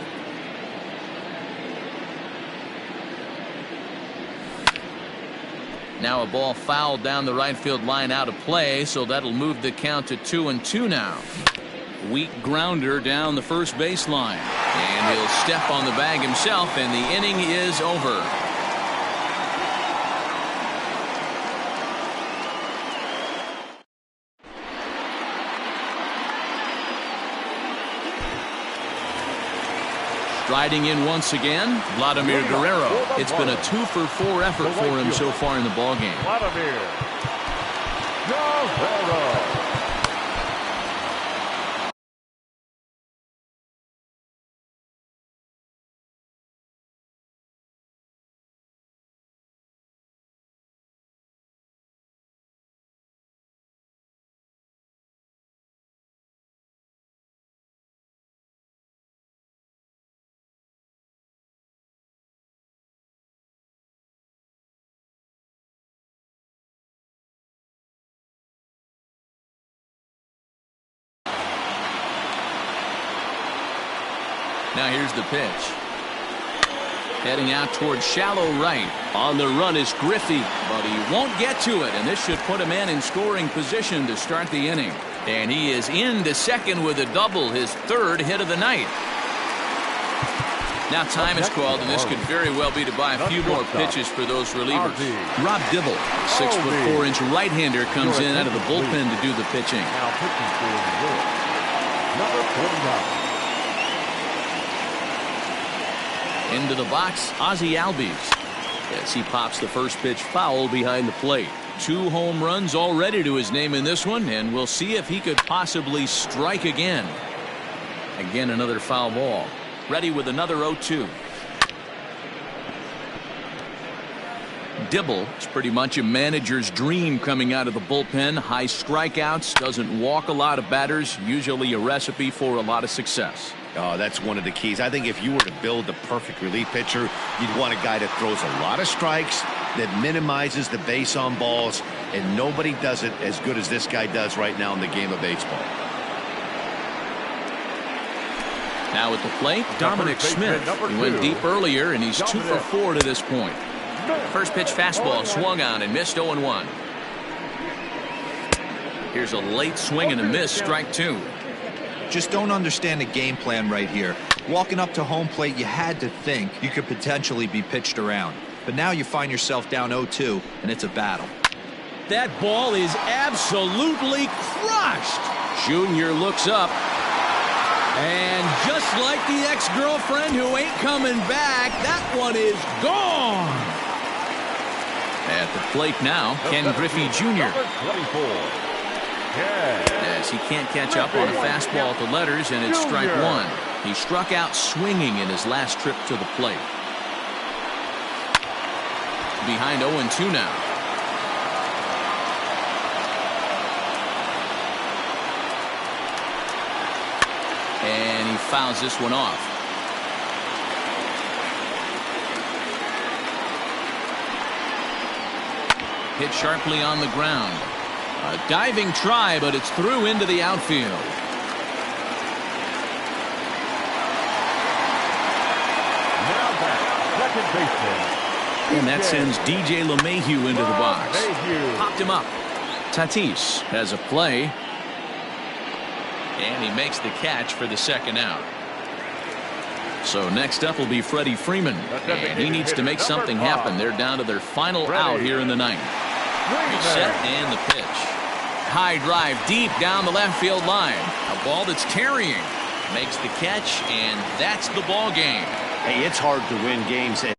Now a ball fouled down the right field line out of play, so that'll move the count to 2-2 now. Weak grounder down the first baseline. And he'll step on the bag himself, and the inning is over. Striding in once again, Vladimir Guerrero. It's been a 2-for-4 effort for him so far in the ballgame. Vladimir Guerrero. Now here's the pitch. Heading out towards shallow right. On the run is Griffey, but he won't get to it, and this should put a man in scoring position to start the inning. And he is into second with a double, his 3rd hit of the night. Now time is called, and this could very well be to buy a few more pitches for those relievers. Rob Dibble, 6'4" right-hander, comes in out of the bullpen to do the pitching. Now pitching for number 49. Into the box, Ozzie Albies, as he pops the first pitch foul behind the plate. 2 home runs already to his name in this one, and we'll see if he could possibly strike again. Again, another foul ball. Ready with another 0-2. Dibble is pretty much a manager's dream coming out of the bullpen. High strikeouts, doesn't walk a lot of batters, usually a recipe for a lot of success. Oh, that's one of the keys. I think if you were to build the perfect relief pitcher, you'd want a guy that throws a lot of strikes, that minimizes the base on balls, and nobody does it as good as this guy does right now in the game of baseball. Now at the plate, Dominic Smith. He went deep earlier, and he's 2-for-4 to this point. First pitch fastball swung on and missed 0-1. Here's a late swing and a miss, strike 2. Just don't understand the game plan right here. Walking up to home plate, you had to think you could potentially be pitched around. But now you find yourself down 0-2, and it's a battle. That ball is absolutely crushed. Junior looks up. And just like the ex-girlfriend who ain't coming back, that one is gone. At the plate now, Ken Griffey Jr. As he can't catch up on a fastball at the letters, and it's strike 1. He struck out swinging in his last trip to the plate. behind 0-2 now. And he fouls this one off. Hit sharply on the ground. A diving try, but it's through into the outfield. Now back, second baseman. And that sends DJ LeMahieu into the box. LeMahieu. Popped him up. Tatis has a play. And he makes the catch for the second out. So next up will be Freddie Freeman. And he needs to make something happen. They're down to their final out here in the ninth. He's set and the pitch. High drive deep down the left field line. A ball that's carrying. Makes the catch, and that's the ball game. Hey, it's hard to win games at